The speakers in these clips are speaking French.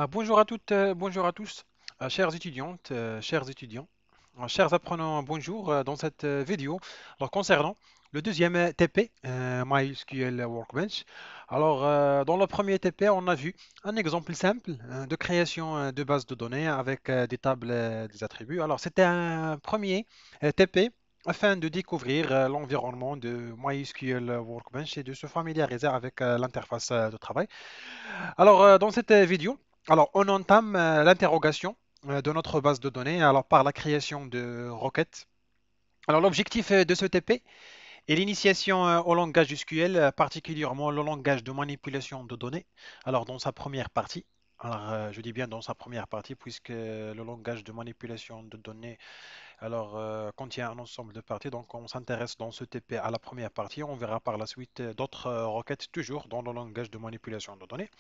Bonjour à toutes, bonjour à tous, chères étudiantes, chers étudiants, chers apprenants, bonjour. Dans cette vidéo, alors concernant le deuxième TP, MySQL Workbench. Dans le premier TP, on a vu un exemple simple de création de base de données avec des tables, des attributs. Alors, c'était un premier TP afin de découvrir l'environnement de MySQL Workbench et de se familiariser avec l'interface de travail. Dans cette vidéo, on entame l'interrogation de notre base de données par la création de requêtes. L'objectif de ce TP est l'initiation au langage SQL, particulièrement le langage de manipulation de données. Dans sa première partie, je dis bien dans sa première partie, puisque le langage de manipulation de données contient un ensemble de parties. Donc, on s'intéresse dans ce TP à la première partie. On verra par la suite d'autres requêtes, toujours dans le langage de manipulation de données.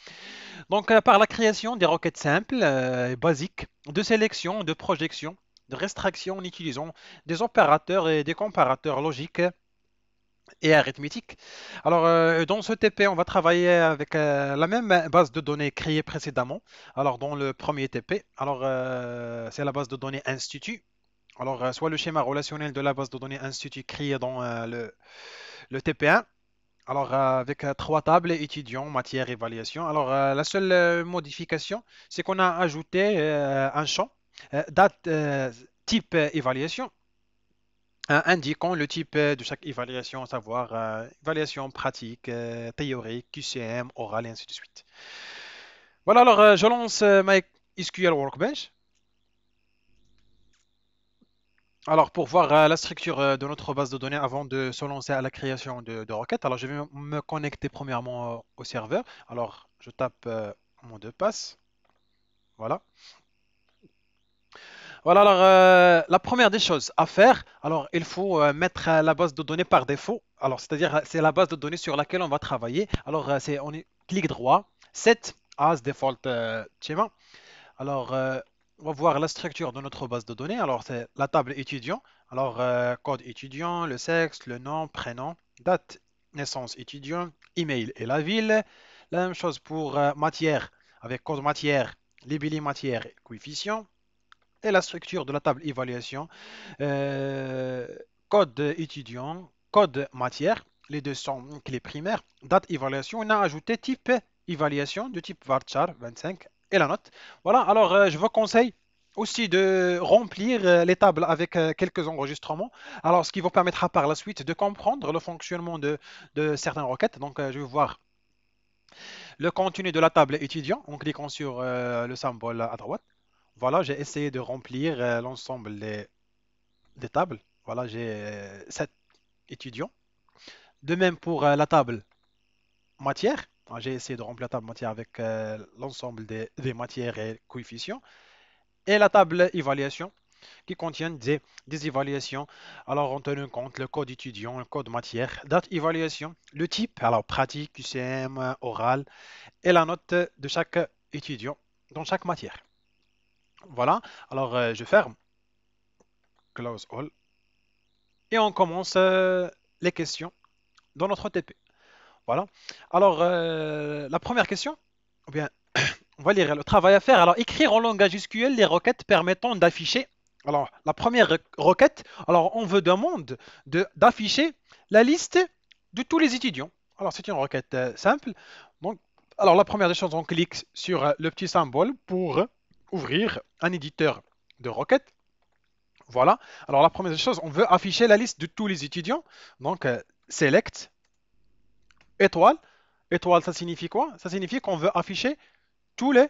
Par la création des requêtes simples et basiques de sélection, de projection, de restriction en utilisant des opérateurs et des comparateurs logiques et arithmétiques. Dans ce TP, on va travailler avec la même base de données créée précédemment. Dans le premier TP, c'est la base de données Institut. Soit le schéma relationnel de la base de données Institut créé dans le TP1. Avec trois tables, étudiants, matière, évaluation. La seule modification, c'est qu'on a ajouté un champ, date, type évaluation, indiquant le type de chaque évaluation, à savoir évaluation pratique, théorique, QCM, orale, et ainsi de suite. Je lance MySQL Workbench. Pour voir la structure de notre base de données avant de se lancer à la création de requêtes, je vais me connecter premièrement au serveur. Je tape mon mot de passe. Voilà. La première des choses à faire, il faut mettre la base de données par défaut. C'est-à-dire, c'est la base de données sur laquelle on va travailler. Clic droit, set as default schema. Alors, on va voir la structure de notre base de données. C'est la table étudiant. Code étudiant, le sexe, le nom, prénom, date, naissance étudiant, email et la ville. La même chose pour matière, avec code matière, libellé matière, coefficient. Et la structure de la table évaluation, euh, code étudiant, code matière. Les deux sont clés primaires. Date évaluation, on a ajouté type évaluation de type varchar 25 et la note. Je vous conseille aussi de remplir les tables avec quelques enregistrements. Ce qui vous permettra par la suite de comprendre le fonctionnement de certaines requêtes. Je vais voir le contenu de la table étudiant en cliquant sur le symbole à droite. Voilà, j'ai essayé de remplir l'ensemble des tables. J'ai 7 étudiants. De même pour la table matière. J'ai essayé de remplir la table matière avec l'ensemble des matières et coefficients. Et la table évaluation qui contient des évaluations. En tenant compte le code étudiant, le code matière, date évaluation, le type, pratique, QCM, oral, et la note de chaque étudiant dans chaque matière. Voilà, je ferme, close all, et on commence les questions dans notre TP. Voilà. La première question, ou bien, on va lire le travail à faire. Écrire en langage SQL les requêtes permettant d'afficher. La première requête, on veut demande d'afficher la liste de tous les étudiants. C'est une requête simple. Donc, la première des choses, on clique sur le petit symbole pour ouvrir un éditeur de requêtes. Voilà. La première des choses, on veut afficher la liste de tous les étudiants. Select étoile. Étoile, ça signifie quoi? Ça signifie qu'on veut afficher tous les,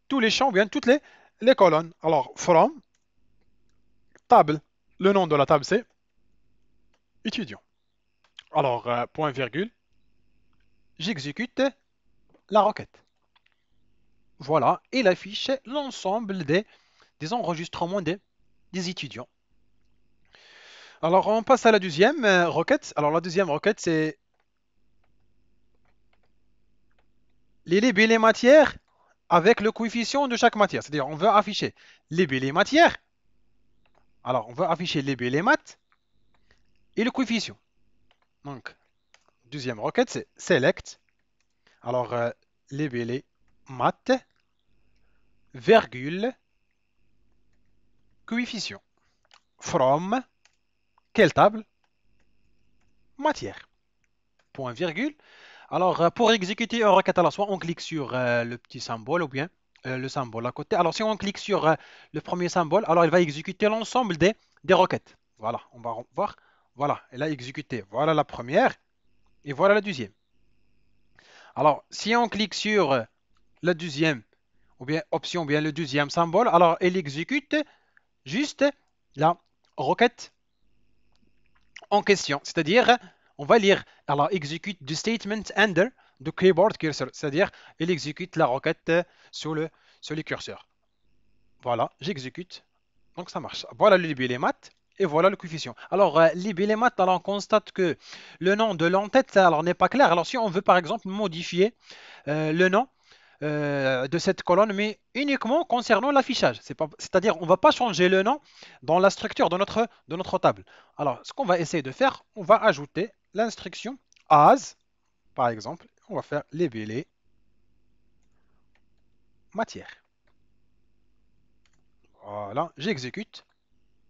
tous les champs, ou bien toutes les colonnes. From, table. Le nom de la table, c'est étudiant. Point virgule, j'exécute la requête. Voilà, il affiche l'ensemble des enregistrements des étudiants. On passe à la deuxième requête. La deuxième requête, c'est les libellés matières avec le coefficient de chaque matière. C'est-à-dire, on veut afficher libellé matière. On veut afficher libellé maths et le coefficient. Donc, deuxième requête, c'est select. Alors, libellé maths virgule, coefficient. From, quelle table? Matière. Point virgule. Alors, pour exécuter une requête, alors soit on clique sur le petit symbole ou bien le symbole à côté. Alors, si on clique sur le premier symbole, alors il va exécuter l'ensemble des requêtes. Voilà, on va voir. Voilà, elle a exécuté. Voilà la première et voilà la deuxième. Alors, si on clique sur la deuxième ou bien option ou bien le deuxième symbole, alors elle exécute juste la requête en question. C'est-à-dire, on va lire, alors exécute the statement under the keyboard cursor. C'est-à-dire, il exécute la requête sur le curseur. Voilà, j'exécute. Donc ça marche. Voilà le libellé mat et voilà le coefficient. Alors, libellé mat, alors on constate que le nom de l'entête alors n'est pas clair. Alors, si on veut par exemple modifier le nom de cette colonne, mais uniquement concernant l'affichage. C'est-à-dire, on ne va pas changer le nom dans la structure de notre table. Alors, ce qu'on va essayer de faire, on va ajouter l'instruction as, par exemple. On va faire libellé matière. Voilà, j'exécute.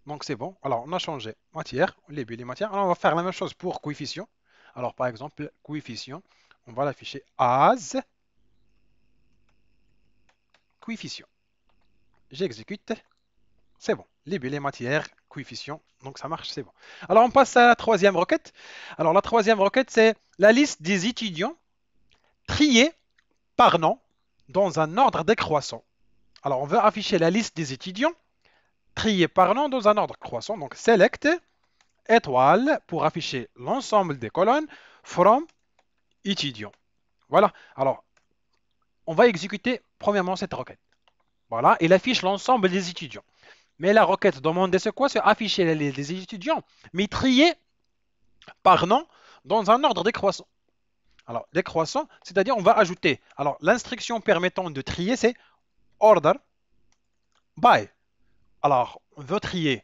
Donc, c'est bon. Alors, on a changé matière, libellé matière. Alors, on va faire la même chose pour coefficient. Alors, par exemple, coefficient, on va l'afficher as coefficient. J'exécute. C'est bon. Libellé matière, coefficient. Donc ça marche, c'est bon. Alors on passe à la troisième requête. Alors la troisième requête, c'est la liste des étudiants triés par nom dans un ordre décroissant. Alors on veut afficher la liste des étudiants triés par nom dans un ordre croissant. Donc select étoile pour afficher l'ensemble des colonnes from étudiants. Voilà. Alors on va exécuter premièrement cette requête. Voilà. Il affiche l'ensemble des étudiants. Mais la requête demandée, c'est quoi? C'est afficher les étudiants, mais triés par nom dans un ordre décroissant. Alors, décroissant, c'est-à-dire on va ajouter. Alors, l'instruction permettant de trier, c'est order by. Alors, on veut trier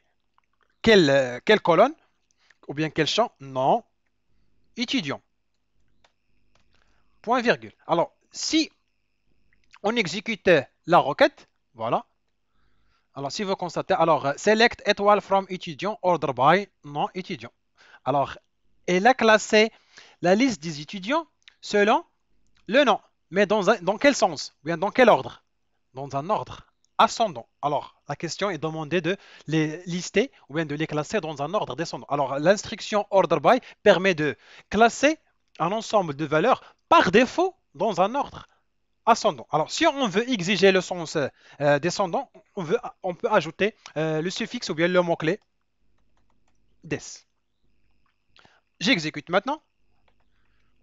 quelle colonne ou bien quel champ? Non, étudiant. Point virgule. Alors, si on exécute la requête, voilà. Alors, si vous constatez, alors, select étoile from étudiant, order by, non étudiant. Alors, elle a classé la liste des étudiants selon le nom. Mais dans quel sens? Ou bien dans quel ordre? Dans un ordre ascendant. Alors, la question est demandée de les lister ou bien de les classer dans un ordre descendant. Alors, l'instruction order by permet de classer un ensemble de valeurs par défaut dans un ordre ascendant. Alors, si on veut exiger le sens descendant, on peut ajouter le suffixe ou bien le mot-clé des. J'exécute maintenant.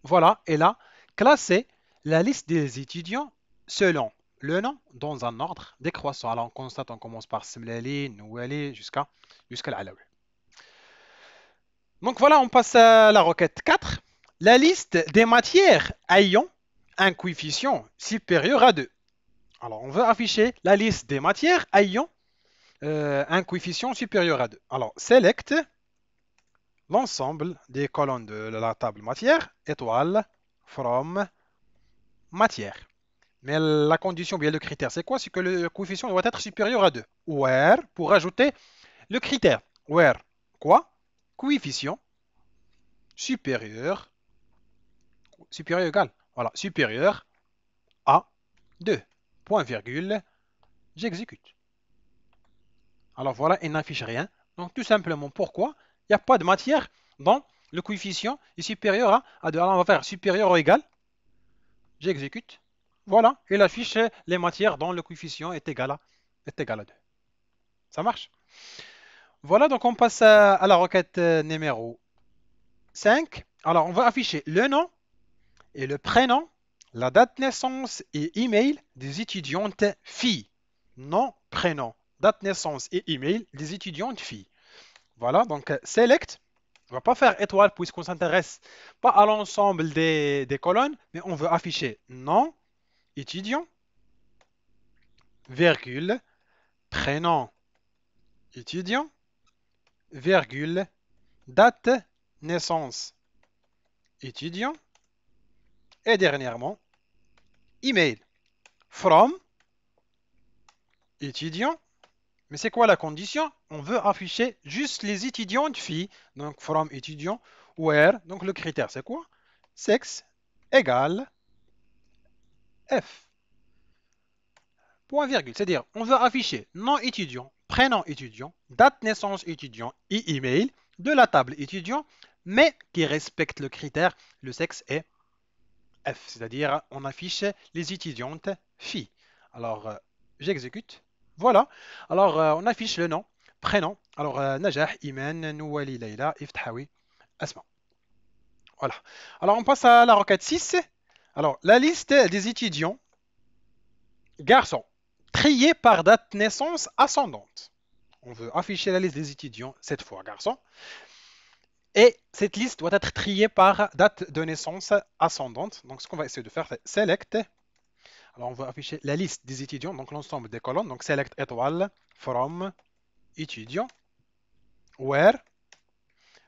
Voilà, et là, classer la liste des étudiants selon le nom dans un ordre décroissant. Alors, on constate, on commence par Semlali, Nouali, jusqu'à l'Alawi. Donc voilà, on passe à la requête 4. La liste des matières ayant un coefficient supérieur à 2. Alors, on veut afficher la liste des matières ayant un coefficient supérieur à 2. Alors, select l'ensemble des colonnes de la table matière, étoile, from, matière. Mais la condition, bien le critère, c'est quoi? C'est que le coefficient doit être supérieur à 2. Where, pour ajouter le critère. Where, quoi? Coefficient supérieur, supérieur égal, voilà, supérieur à 2. Point virgule, j'exécute. Alors voilà, il n'affiche rien. Donc tout simplement, pourquoi? Il n'y a pas de matière dans le coefficient est supérieur à 2. Alors on va faire supérieur ou égal. J'exécute. Voilà, il affiche les matières dont le coefficient est égal à 2. Ça marche? Voilà, donc on passe à la requête numéro 5. Alors, on va afficher le nom et le prénom, la date de naissance et email des étudiantes filles. Nom, prénom, date de naissance et email des étudiantes filles. Voilà, donc select. On ne va pas faire étoile puisqu'on s'intéresse pas à l'ensemble des colonnes, mais on veut afficher nom, étudiant, virgule, prénom, étudiant, virgule, date, naissance, étudiant, et dernièrement, email, from, étudiants. Mais c'est quoi la condition? On veut afficher juste les étudiants de filles. Donc, from étudiant, where. Donc, le critère, c'est quoi? Sexe égale F. Point virgule. C'est-à-dire, on veut afficher nom étudiant, prénom étudiant, date naissance étudiant et email de la table étudiant, mais qui respecte le critère, le sexe est F. C'est-à-dire, on affiche les étudiantes filles. Alors, j'exécute. Voilà. Alors, on affiche le nom, prénom. Alors, Najah, Iman, Nouali, Leila, Iftahawi, Asma. Voilà. Alors, on passe à la requête 6. Alors, la liste des étudiants garçons triés par date de naissance ascendante. On veut afficher la liste des étudiants, cette fois garçons. Et cette liste doit être triée par date de naissance ascendante. Donc, ce qu'on va essayer de faire, c'est select. Alors, on va afficher la liste des étudiants, donc l'ensemble des colonnes. Donc, select étoile from étudiant. Where.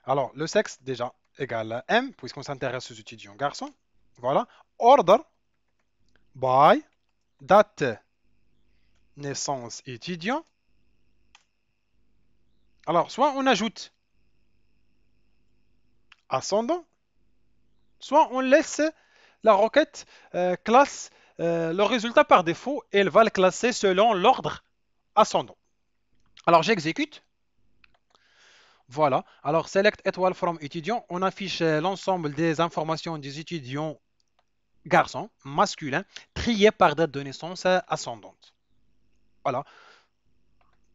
Alors, le sexe, déjà, égale M, puisqu'on s'intéresse aux étudiants garçons. Voilà. Order by date naissance étudiant. Alors, soit on ajoute ascendant, soit on laisse la requête classe le résultat par défaut et elle va le classer selon l'ordre ascendant. Alors j'exécute. Voilà. Alors select étoile from étudiant. On affiche l'ensemble des informations des étudiants garçons, masculins, triés par date de naissance ascendante. Voilà.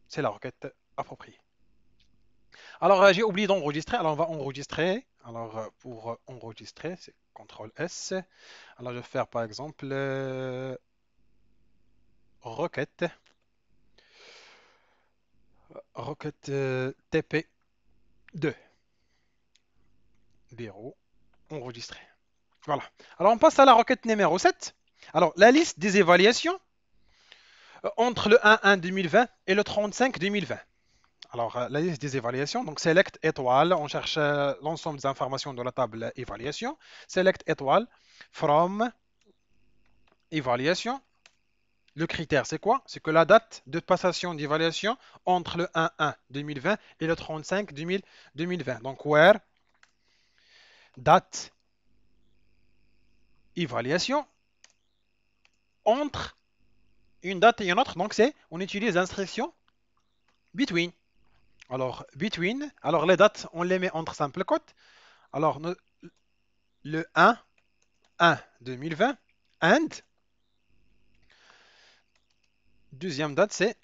C'est la requête appropriée. Alors j'ai oublié d'enregistrer. Alors on va enregistrer. Alors pour enregistrer, c'est CTRL S. Alors je vais faire par exemple requête TP2. Bureau enregistré. Voilà. Alors on passe à la requête numéro 7. Alors la liste des évaluations entre le 1-1 2020 et le 35 2020. Alors la liste des évaluations, donc select étoile, on cherche l'ensemble des informations de la table évaluation. Select étoile from évaluation. Le critère, c'est quoi? C'est que la date de passation d'évaluation entre le 1-1 2020 et le 35 2020. Donc, where date évaluation entre une date et une autre. Donc, c'est, on utilise l'instruction between. Alors, between, alors les dates, on les met entre simple quotes. Alors, le 1 2020 and deuxième date, c'est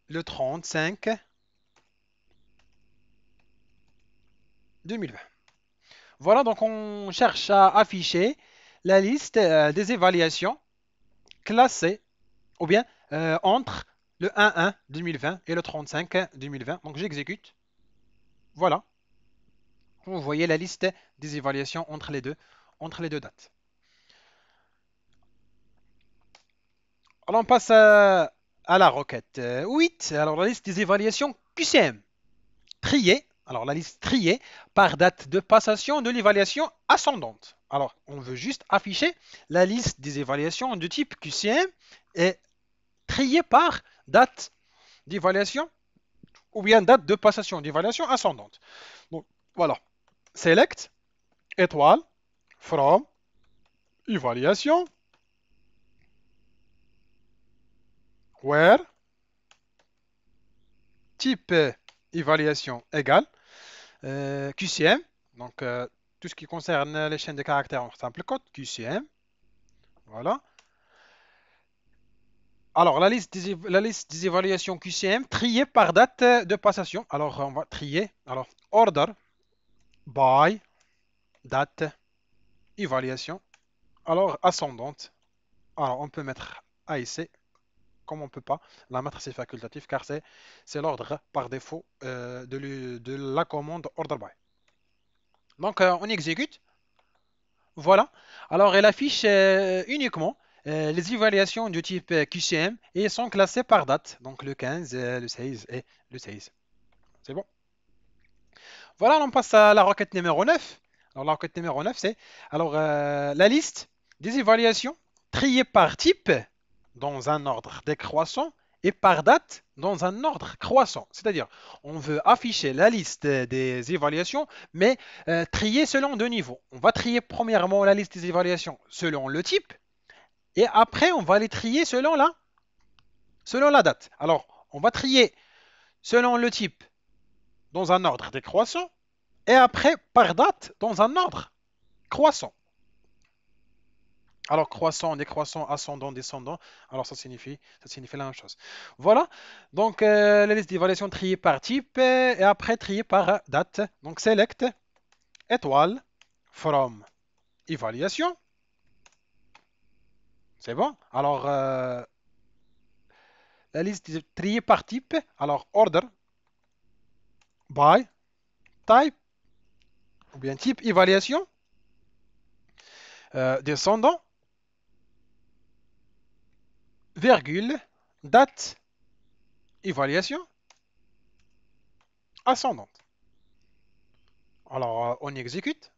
le 35 2020. Voilà, donc on cherche à afficher la liste des évaluations classées ou bien entre le 1-1 2020 et le 35 2020. Donc j'exécute. Voilà. Vous voyez la liste des évaluations entre les deux dates. Alors on passe à la requête 8. Alors la liste des évaluations QCM. Triée. Alors la liste triée par date de passation de l'évaluation ascendante. Alors on veut juste afficher la liste des évaluations de type QCM et triée par date d'évaluation ou bien date de passation d'évaluation ascendante. Donc voilà. Select étoile from évaluation where type évaluation égale QCM, donc tout ce qui concerne les chaînes de caractères en simple code, QCM. Voilà. Alors, la liste des évaluations QCM triée par date de passation. Alors, on va trier. Alors, order by date évaluation. Alors, ascendante. Alors, on peut mettre AIC. Comme on ne peut pas la mettre, c'est facultatif car c'est l'ordre par défaut de la commande order by. Donc, on exécute. Voilà. Alors, elle affiche uniquement les évaluations du type QCM et elles sont classées par date. Donc, le 15, le 16 et le 16. C'est bon. Voilà, on passe à la requête numéro 9. Alors, la requête numéro 9, c'est alors la liste des évaluations triées par type dans un ordre décroissant et par date dans un ordre croissant. C'est-à-dire, on veut afficher la liste des évaluations, mais trier selon deux niveaux. On va trier premièrement la liste des évaluations selon le type, et après, on va les trier selon la date. Alors, on va trier selon le type dans un ordre décroissant, et après, par date, dans un ordre croissant. Alors, croissant, décroissant, ascendant, descendant, alors ça signifie la même chose. Voilà, donc la liste d'évaluation triée par type et après triée par date. Donc, select, étoile, from, évaluation. C'est bon. Alors, la liste triée par type, alors order, by, type, ou bien type évaluation, descendant, virgule, date, évaluation, ascendante. Alors, on exécute.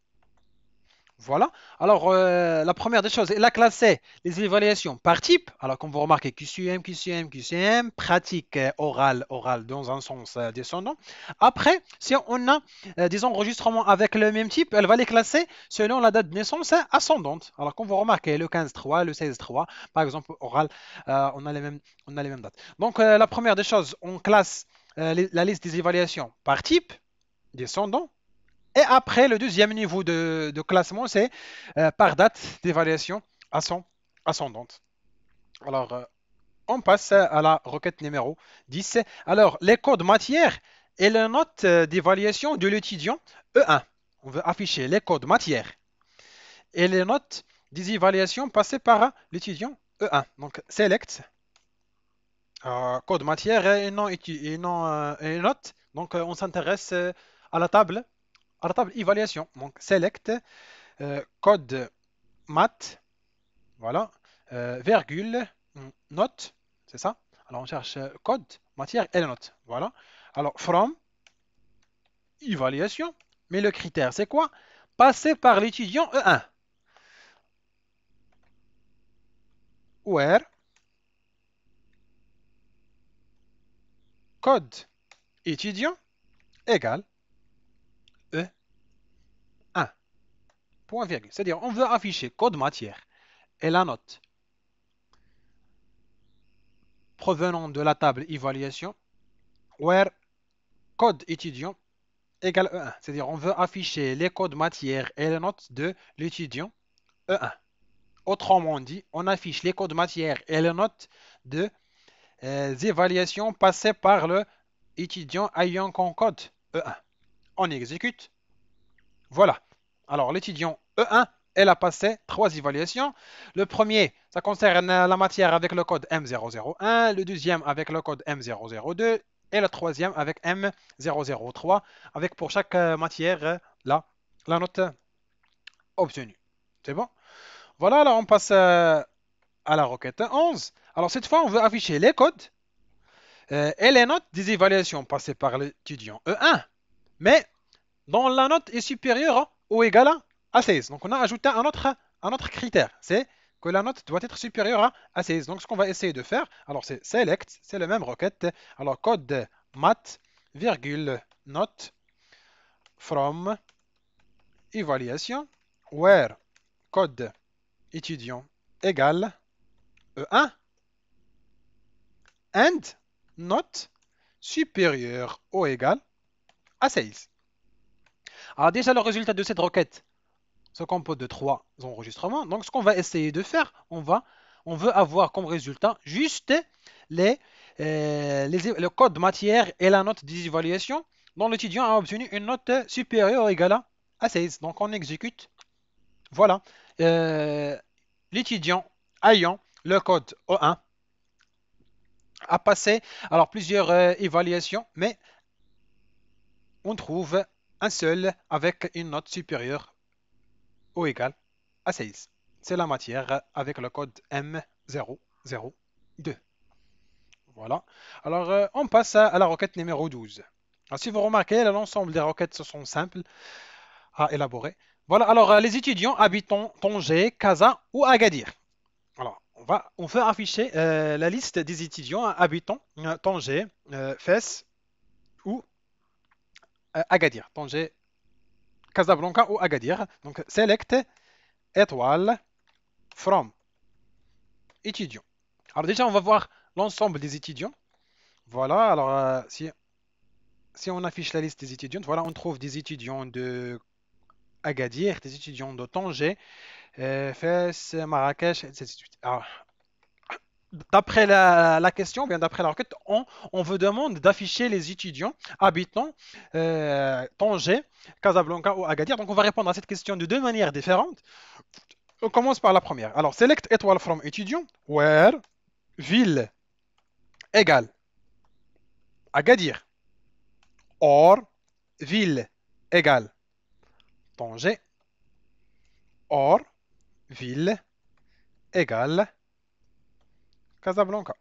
Voilà. Alors, la première des choses, elle a classé les évaluations par type. Alors, comme vous remarquez, QCM, QCM, QCM, pratique orale, orale dans un sens descendant. Après, si on a des enregistrements avec le même type, elle va les classer selon la date de naissance ascendante. Alors, comme vous remarquez, le 15-3, le 16-3, par exemple, oral, on a les mêmes dates. Donc, la première des choses, on classe la liste des évaluations par type, descendant. Et après, le deuxième niveau de classement, c'est par date d'évaluation ascendante. Alors, on passe à la requête numéro 10. Alors, les codes matières et les notes d'évaluation de l'étudiant E1. On veut afficher les codes matières et les notes des évaluations passées par l'étudiant E1. Donc, select code matière et notes. Donc, on s'intéresse à la table évaluation. Donc, select code math, voilà, virgule, note, c'est ça. Alors, on cherche code, matière et la note. Voilà. Alors, from, évaluation. Mais le critère, c'est quoi? Passer par l'étudiant E1. Where code étudiant égale E1. Point virgule. C'est-à-dire, on veut afficher code matière et la note provenant de la table évaluation, where code étudiant égale E1. C'est-à-dire, on veut afficher les codes matières et les notes de l'étudiant E1. Autrement dit, on affiche les codes matières et les notes de évaluations passées par le étudiant ayant comme code E1. On exécute. Voilà. Alors, l'étudiant E1, elle a passé 3 évaluations. Le premier, ça concerne la matière avec le code M001, le deuxième avec le code M002 et le troisième avec M003, avec pour chaque matière la note obtenue. C'est bon? Voilà, alors on passe à la requête 11. Alors cette fois, on veut afficher les codes et les notes des évaluations passées par l'étudiant E1, mais dont la note est supérieure ou égale à 16. Donc on a ajouté un autre critère, c'est que la note doit être supérieure à 16. Donc ce qu'on va essayer de faire, alors c'est select, c'est la même requête. Alors code math, virgule, note, from, évaluation, where code étudiant égale E1 and note supérieure ou égale à 16. Alors déjà le résultat de cette requête se compose de 3 enregistrements. Donc ce qu'on va essayer de faire, on veut avoir comme résultat juste le code matière et la note des évaluations dont l'étudiant a obtenu une note supérieure ou égale à 16. Donc on exécute. Voilà. L'étudiant ayant le code O1 a passé alors plusieurs évaluations, mais on trouve un seul avec une note supérieure ou égale à 16. C'est la matière avec le code M002. Voilà. Alors, on passe à la requête numéro 12. Alors, si vous remarquez, l'ensemble des requêtes sont simples à élaborer. Voilà. Alors, les étudiants habitant Tanger, Casa ou Agadir. Alors, on veut afficher la liste des étudiants habitant Tanger, Fès ou Agadir. Tanger, Casablanca ou Agadir. Donc, select étoile from étudiants. Alors déjà, on va voir l'ensemble des étudiants. Voilà, alors si on affiche la liste des étudiants, voilà, on trouve des étudiants de Agadir, des étudiants de Tanger, Fès, Marrakech, et ainsi de suite. Alors, d'après la question, bien d'après la requête, on vous demande d'afficher les étudiants habitant Tanger, Casablanca ou Agadir. Donc on va répondre à cette question de deux manières différentes. On commence par la première. Alors, select étoile from étudiant, where ville égale Agadir, or ville égale Tanger, or ville égale Casablanca.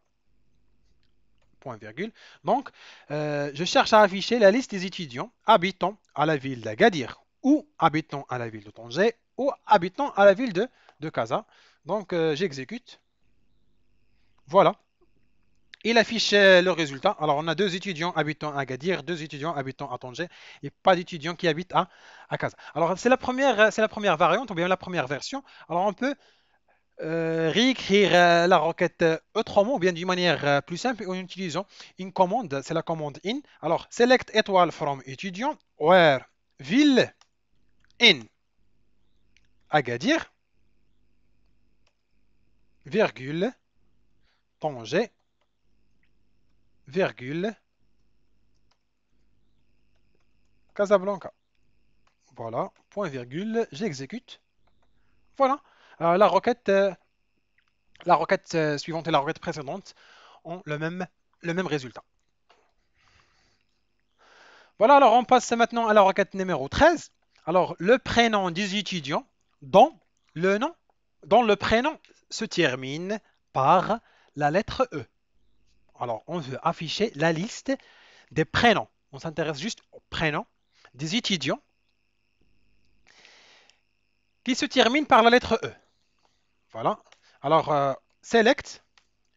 Point virgule. Donc, je cherche à afficher la liste des étudiants habitant à la ville d'Agadir ou habitant à la ville de Tanger ou habitant à la ville de Casa. Donc, j'exécute. Voilà. Il affiche le résultat. Alors, on a deux étudiants habitant à Agadir, deux étudiants habitant à Tanger et pas d'étudiants qui habitent à Casa. Alors, c'est la première variante ou bien la première version. Alors, on peut réécrire la requête autrement ou bien d'une manière plus simple en utilisant une commande, c'est la commande in. Alors, select étoile from étudiant, where ville in Agadir, virgule, Tanger, virgule, Casablanca. Voilà, point virgule, j'exécute. Voilà, la requête suivante et la requête précédente ont le même résultat. Voilà, alors on passe maintenant à la requête numéro 13. Alors, le prénom des étudiants dont le nom, dont le prénom se termine par la lettre E. Alors, on veut afficher la liste des prénoms. On s'intéresse juste aux prénoms des étudiants qui se terminent par la lettre E. Voilà. Alors, select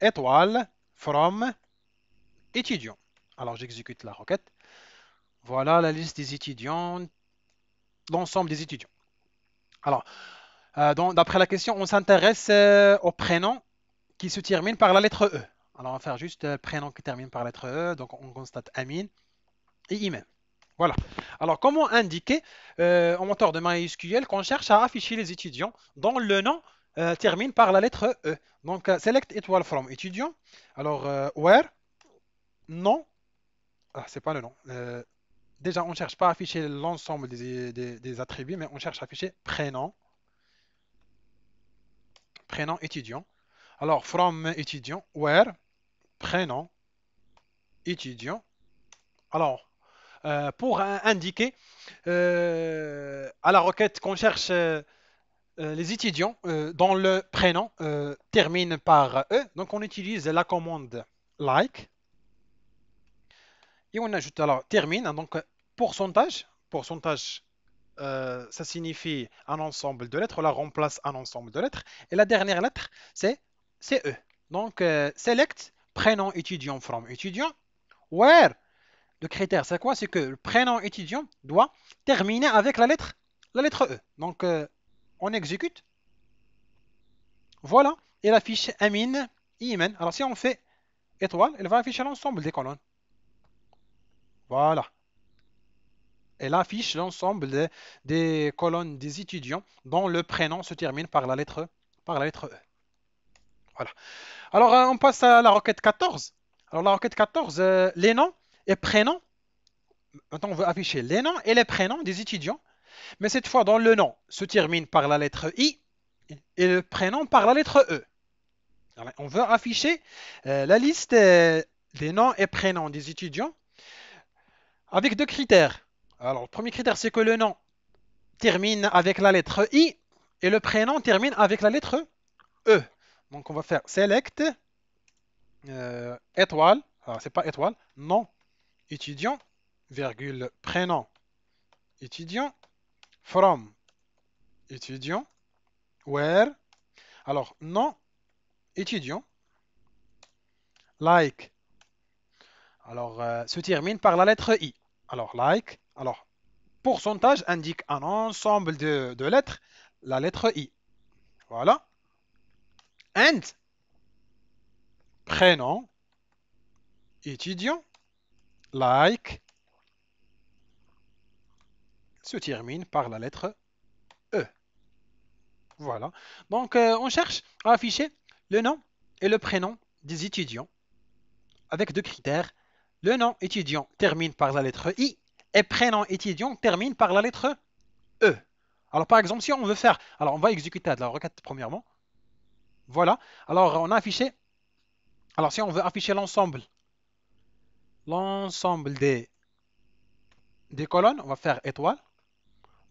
étoile from étudiant. Alors, j'exécute la requête. Voilà la liste des étudiants, l'ensemble des étudiants. Alors, d'après la question, on s'intéresse au prénom qui se termine par la lettre E. Alors, on va faire juste prénom qui termine par la lettre E. Donc, on constate Amin et Imen. Voilà. Alors, comment indiquer en moteur de MySQL qu'on cherche à afficher les étudiants dont le nom termine par la lettre E. Donc, select étoile from étudiant. Alors, where, nom, ah, c'est pas le nom. Déjà, on ne cherche pas à afficher l'ensemble des attributs, mais on cherche à afficher prénom, prénom étudiant. Alors, from étudiant, where, prénom, étudiant. Alors, pour indiquer à la requête qu'on cherche les étudiants dont le prénom termine par E, donc on utilise la commande like et on ajoute alors termine, hein, donc pourcentage. Pourcentage, ça signifie un ensemble de lettres, on la remplace un ensemble de lettres. Et la dernière lettre, c'est E. Donc, select prénom étudiant from étudiant, where le critère, c'est quoi? C'est que le prénom étudiant doit terminer avec la lettre E. Donc, on exécute. Voilà. Et la fiche Amin, Imen. Alors, si on fait étoile, elle va afficher l'ensemble des colonnes. Voilà. Elle affiche l'ensemble des colonnes des étudiants dont le prénom se termine par la lettre E. Voilà. Alors, on passe à la requête 14. Alors, la requête 14, les noms et prénoms. Maintenant, on veut afficher les noms et les prénoms des étudiants. Mais cette fois, dans le nom se termine par la lettre I et le prénom par la lettre E. Alors, on veut afficher la liste des noms et prénoms des étudiants avec deux critères. Alors, le premier critère, c'est que le nom termine avec la lettre I et le prénom termine avec la lettre E. Donc, on va faire select étoile. Alors, c'est pas étoile, nom étudiant, virgule prénom étudiant, from étudiant, where. Alors, nom étudiant, like, alors se termine par la lettre I. Alors like, alors pourcentage indique un ensemble de lettres, la lettre I. Voilà. And prénom, étudiant, like, se termine par la lettre E. Voilà. Donc, on cherche à afficher le nom et le prénom des étudiants avec deux critères. Le nom étudiant termine par la lettre I et prénom étudiant termine par la lettre E. Alors, par exemple, si on veut faire, alors on va exécuter la requête premièrement. Voilà. Alors, on a affiché, alors si on veut afficher l'ensemble des colonnes, on va faire étoile.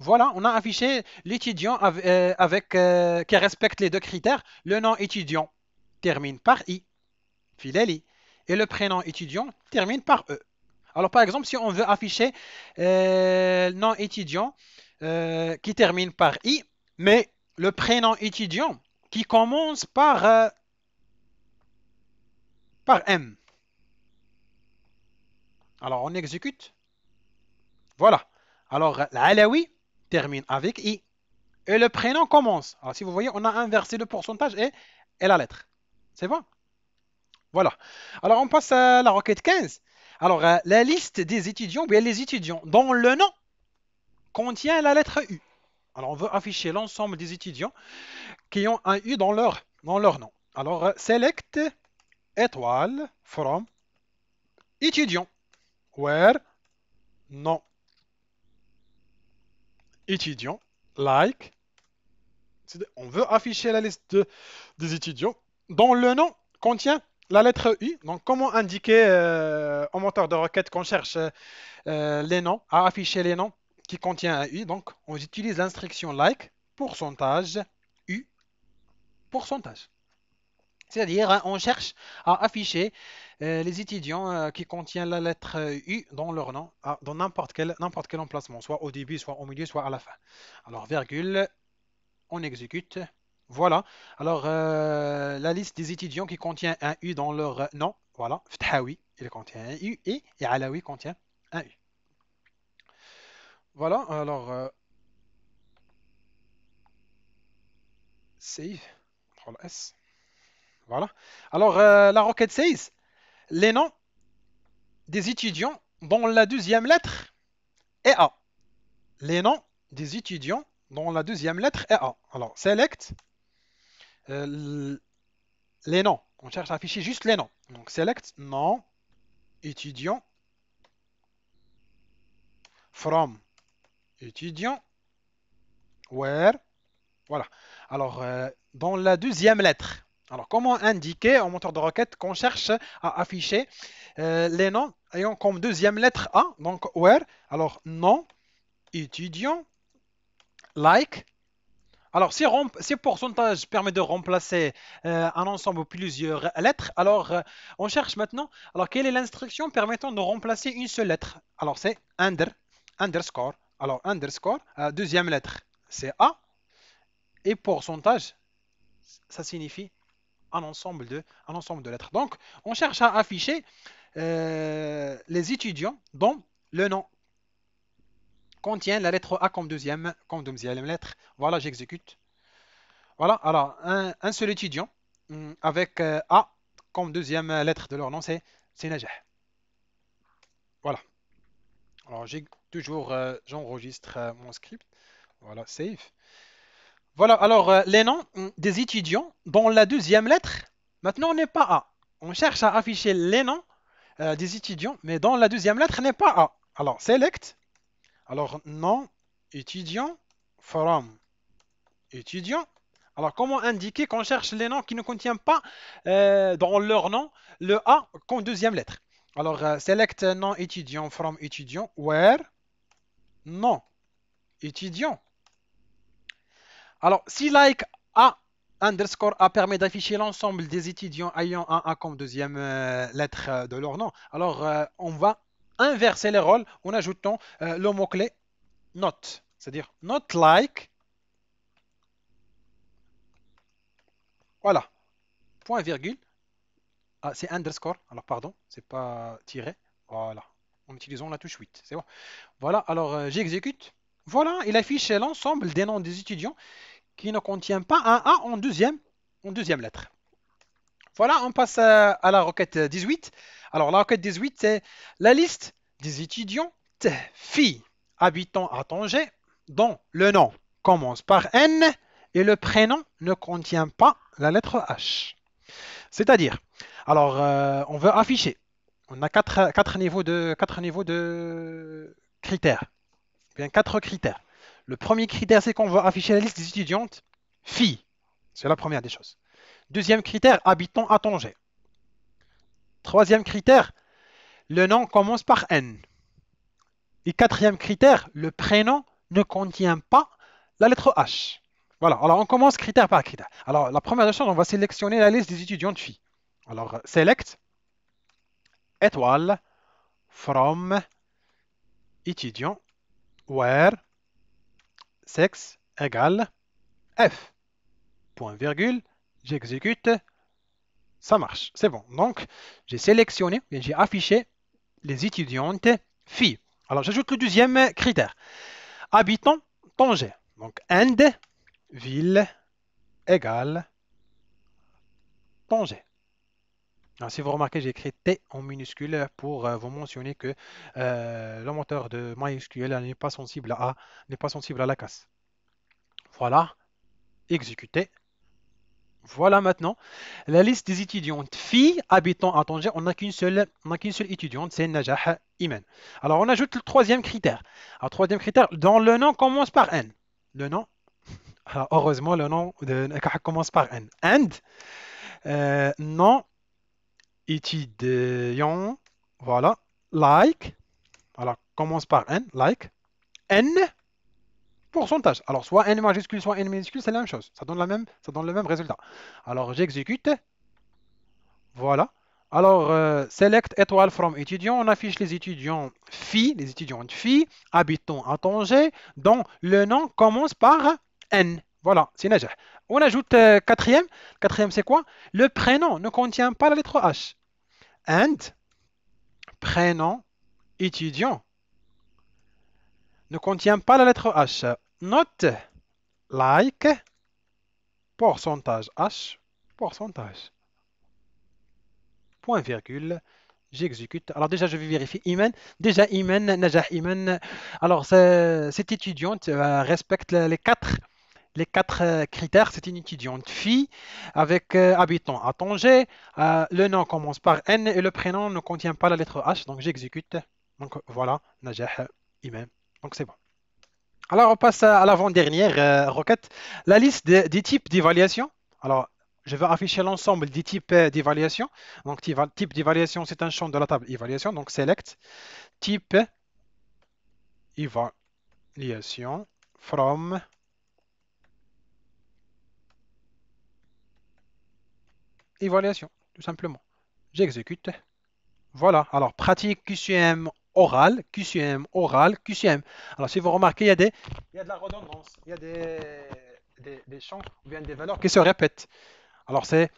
Voilà, on a affiché l'étudiant qui respecte les deux critères. Le nom étudiant termine par I, Fileli, et le prénom étudiant termine par E. Alors par exemple, si on veut afficher nom étudiant qui termine par I, mais le prénom étudiant qui commence par M. Alors on exécute. Voilà. Alors l'Alawi termine avec I. Et le prénom commence. Alors si vous voyez, on a inversé le pourcentage et la lettre. C'est bon? Voilà. Alors on passe à la requête 15. Alors la liste des étudiants, bien les étudiants dont le nom contient la lettre U. Alors on veut afficher l'ensemble des étudiants qui ont un U dans leur nom. Alors select étoile from étudiant. Where nom étudiant like. On veut afficher la liste des étudiants dont le nom contient la lettre U. Donc, comment indiquer au moteur de requête qu'on cherche les noms, à afficher les noms qui contiennent un U. Donc, on utilise l'instruction like, pourcentage, U, pourcentage. C'est-à-dire, hein, on cherche à afficher les étudiants qui contiennent la lettre U dans leur nom, dans n'importe quel emplacement, soit au début, soit au milieu, soit à la fin. Alors, virgule, on exécute. Voilà. Alors, la liste des étudiants qui contient un U dans leur nom. Voilà. Ftahawi, il contient un U et Alawi contient un U. Voilà. Alors, save. CTRL S. Voilà. Alors, la requête 16. Les noms des étudiants dont la deuxième lettre est A. Les noms des étudiants dont la deuxième lettre est A. Alors, select euh, les noms. On cherche à afficher juste les noms. Donc, select nom étudiant from étudiant where. Voilà. Alors, dans la deuxième lettre. Alors, comment indiquer en moteur de requête qu'on cherche à afficher les noms ayant comme deuxième lettre A, donc where. Alors, nom, étudiant, like. Alors, si pourcentage permet de remplacer un ensemble ou plusieurs lettres, alors on cherche maintenant. Alors, quelle est l'instruction permettant de remplacer une seule lettre? Alors, c'est underscore. Alors, underscore, deuxième lettre, c'est A. Et pourcentage, ça signifie un ensemble de lettres. Donc, on cherche à afficher les étudiants dont le nom contient la lettre A comme deuxième lettre. Voilà, j'exécute. Voilà, alors, un seul étudiant avec A comme deuxième lettre de leur nom, c'est Najah. Voilà. Alors, j'enregistre mon script. Voilà, save. Voilà, alors les noms des étudiants dont la deuxième lettre, maintenant n'est pas A. On cherche à afficher les noms des étudiants, mais dont la deuxième lettre n'est pas A. Alors, select, alors nom, étudiant, from, étudiant. Alors, comment indiquer qu'on cherche les noms qui ne contiennent pas dans leur nom le A comme deuxième lettre? Alors, select nom étudiant, from étudiant, where, nom, étudiant. Alors, si like A underscore A permet d'afficher l'ensemble des étudiants ayant un A comme deuxième lettre de leur nom, alors on va inverser les rôles en ajoutant le mot-clé not. C'est-à-dire not like. Voilà. point virgule. Ah, c'est underscore. Alors, pardon, c'est pas tiré. Voilà. En utilisant la touche 8. C'est bon. Voilà. Alors, j'exécute. Voilà. Il affiche l'ensemble des noms des étudiants qui ne contient pas un A en deuxième lettre. Voilà. On passe à la requête 18. Alors, la requête 18, c'est la liste des étudiants filles habitant à Tanger dont le nom commence par N et le prénom ne contient pas la lettre H. C'est-à-dire, alors, on veut afficher. On a quatre niveaux de critères. Bien, quatre critères. Le premier critère, c'est qu'on veut afficher la liste des étudiantes filles. C'est la première des choses. Deuxième critère, habitant à Tanger. Troisième critère, le nom commence par N. Et quatrième critère, le prénom ne contient pas la lettre H. Voilà, alors on commence critère par critère. Alors, la première chose, on va sélectionner la liste des étudiantes filles. Alors, select étoile from étudiant where sexe égale F. Point virgule, j'exécute, ça marche, c'est bon. Donc, j'ai sélectionné, j'ai affiché les étudiantes filles. Alors, j'ajoute le deuxième critère. Habitant Tanger. Donc, and, ville, égale Tanger. Alors, si vous remarquez, j'ai écrit T en minuscule pour vous mentionner que le moteur de MySQL n'est pas sensible à la casse. Voilà, exécuter. Voilà maintenant la liste des étudiantes filles habitant à Tanger. On n'a qu'une seule étudiante, c'est Najah Iman. Alors on ajoute le troisième critère. Alors troisième critère, dont le nom commence par N. Le nom, alors, heureusement le nom commence par N. And, nom étudiant, voilà, like, alors commence par N, like, N, pourcentage. Alors soit N majuscule, soit N minuscule, c'est la même chose. Ça donne le même résultat. Alors j'exécute. Voilà. Alors, select étoile from étudiant, on affiche les étudiants filles, les étudiantes filles, habitant à Tanger, dont le nom commence par N. Voilà, c'est Najah. On ajoute quatrième. Quatrième, c'est quoi? Le prénom ne contient pas la lettre H. And, prénom, étudiant, ne contient pas la lettre H. Note, like, pourcentage H, pourcentage. Point virgule, j'exécute. Alors déjà, je vais vérifier Iman. Déjà, Iman, Najah Iman. Alors, cette étudiante respecte les quatre critères. C'est une étudiante fille avec habitant à Tanger. Le nom commence par N et le prénom ne contient pas la lettre H. Donc, j'exécute. Donc, voilà, Najah Iman. Donc, c'est bon. Alors, on passe à l'avant-dernière requête. La liste des types d'évaluation. Alors, je vais afficher l'ensemble des types d'évaluation. Donc, type d'évaluation, c'est un champ de la table évaluation. Donc, select type évaluation from évaluation, tout simplement. J'exécute. Voilà. Alors, pratique QCM oral, QCM oral, QCM. Alors, si vous remarquez, il y a de la redondance. Il y a des champs ou bien des valeurs qui se répètent. Alors, c'est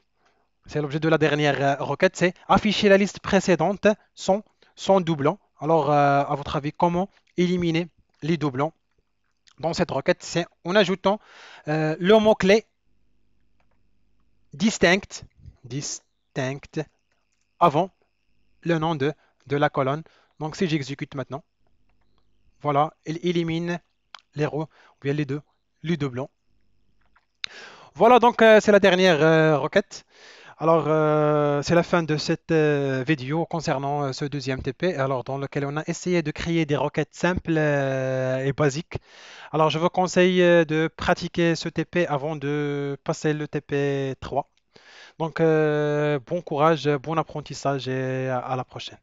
l'objet de la dernière requête, c'est afficher la liste précédente sans doublon. Alors, à votre avis, comment éliminer les doublons dans cette requête? C'est en ajoutant le mot-clé distinct, distinct avant le nom de la colonne. Donc, si j'exécute maintenant, voilà, il élimine les rows, ou bien les doublons. Voilà, donc c'est la dernière requête. Alors, c'est la fin de cette vidéo concernant ce deuxième TP, alors dans lequel on a essayé de créer des requêtes simples et basiques. Alors, je vous conseille de pratiquer ce TP avant de passer le TP 3. Donc, bon courage, bon apprentissage et à la prochaine.